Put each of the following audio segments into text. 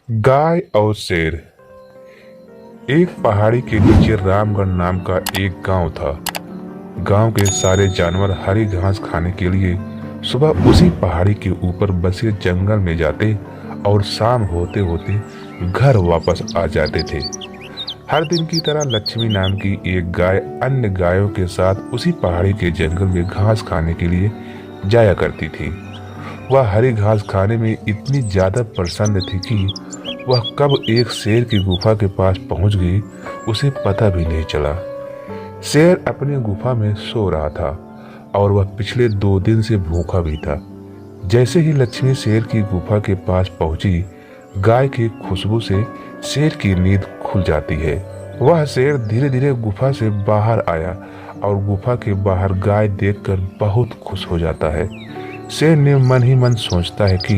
गाय और शेर। एक पहाड़ी के नीचे रामगढ़ नाम का एक गांव था। गांव के सारे जानवर हरी घास खाने के लिए सुबह उसी पहाड़ी के ऊपर बसे जंगल में जाते और शाम होते होते घर वापस आ जाते थे। हर दिन की तरह लक्ष्मी नाम की एक गाय अन्य गायों के साथ उसी पहाड़ी के जंगल में घास खाने के लिए जाया करती थी। वह हरी घास खाने में इतनी ज्यादा प्रसन्न थी कि वह कब एक शेर की गुफा के पास पहुंच गई उसे पता भी नहीं चला। शेर अपनी गुफा में सो रहा था और वह पिछले 2 दिन से भूखा भी था। जैसे ही लक्ष्मी शेर की गुफा के पास पहुंची, गाय की खुशबू से शेर की नींद खुल जाती है। वह शेर धीरे धीरे गुफा से बाहर आया और गुफा के बाहर गाय देखकर बहुत खुश हो जाता है। शेर ने मन ही मन सोचता है कि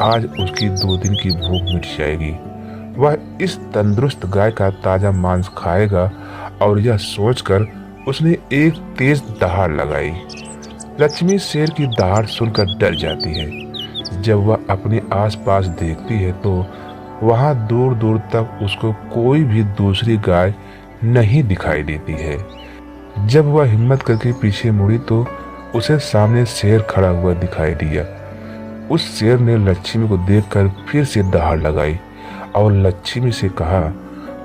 आज उसकी 2 दिन की भूख मिट जाएगी। वह इस तंदुरुस्त गाय का ताजा मांस खाएगा और यह सोचकर उसने एक तेज दहाड़ लगाई। लक्ष्मी शेर की दहाड़ सुनकर डर जाती है। जब वह अपने आसपास देखती है तो वहां दूर दूर तक उसको कोई भी दूसरी गाय नहीं दिखाई देती है। जब वह हिम्मत करके पीछे मुड़ी तो उसे सामने शेर खड़ा हुआ दिखाई दिया। उस शेर ने लक्ष्मी को देखकर फिर से दहाड़ लगाई और लक्ष्मी से कहा,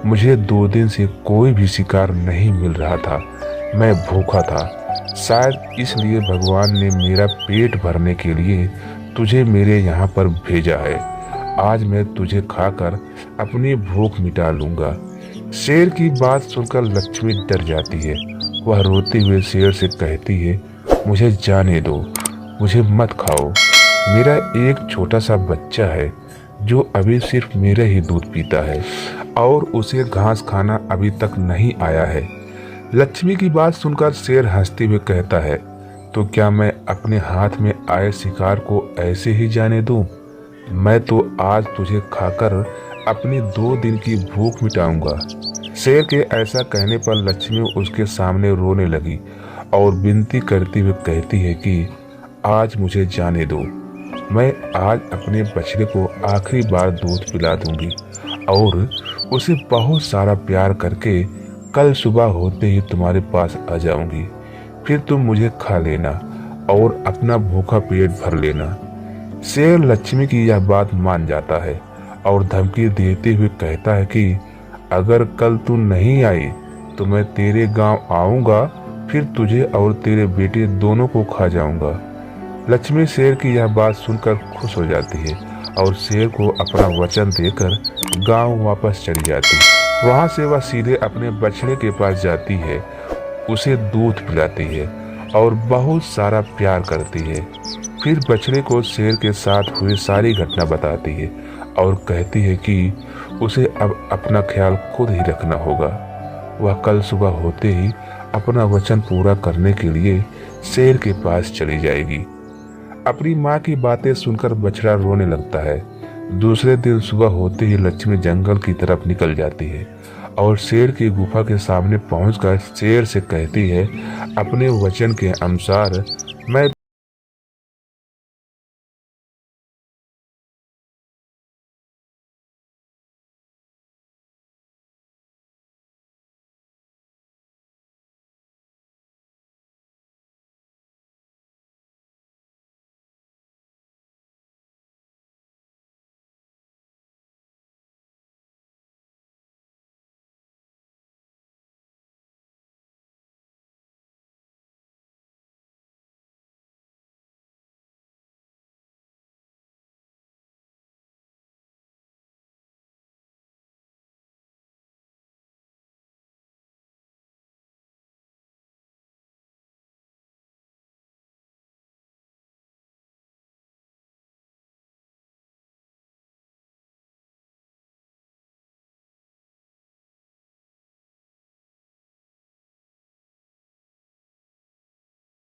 मुझे 2 दिन से कोई भी शिकार नहीं मिल रहा था। मैं भूखा था। शायद इसलिए भगवान ने मेरा पेट भरने के लिए तुझे मेरे यहाँ पर भेजा है। आज मैं तुझे खाकर अपनी भूख मिटा लूंगा। शेर की बात सुनकर लक्ष्मी डर जाती है। वह रोते हुए शेर से कहती है, मुझे जाने दो, मुझे मत खाओ। मेरा एक छोटा सा बच्चा है जो अभी सिर्फ मेरा ही दूध पीता है और उसे घास खाना अभी तक नहीं आया है। लक्ष्मी की बात सुनकर शेर हंसते हुए कहता है, तो क्या मैं अपने हाथ में आए शिकार को ऐसे ही जाने दूं? मैं तो आज तुझे खाकर अपनी 2 दिन की भूख मिटाऊंगा। शेर के ऐसा कहने पर लक्ष्मी उसके सामने रोने लगी और विनती करते हुए कहती है कि आज मुझे जाने दो। मैं आज अपने बछड़े को आखिरी बार दूध पिला दूंगी और उसे बहुत सारा प्यार करके कल सुबह होते ही तुम्हारे पास आ जाऊंगी। फिर तुम मुझे खा लेना और अपना भूखा पेट भर लेना। शेर लक्ष्मी की यह बात मान जाता है और धमकी देते हुए कहता है कि अगर कल तू नहीं आई तो मैं तेरे गांव आऊंगा, फिर तुझे और तेरे बेटे दोनों को खा जाऊंगा। लक्ष्मी शेर की यह बात सुनकर खुश हो जाती है और शेर को अपना वचन देकर गांव वापस चली जाती है। वहां से वह सीधे अपने बछड़े के पास जाती है, उसे दूध पिलाती है और बहुत सारा प्यार करती है। फिर बछड़े को शेर के साथ हुई सारी घटना बताती है और कहती है कि उसे अब अपना ख्याल खुद ही रखना होगा। वह कल सुबह होते ही अपना वचन पूरा करने के लिए शेर के पास चली जाएगी। अपनी माँ की बातें सुनकर बछड़ा रोने लगता है। दूसरे दिन सुबह होते ही लक्ष्मी जंगल की तरफ निकल जाती है और शेर की गुफा के सामने पहुंचकर शेर से कहती है, अपने वचन के अनुसार मैं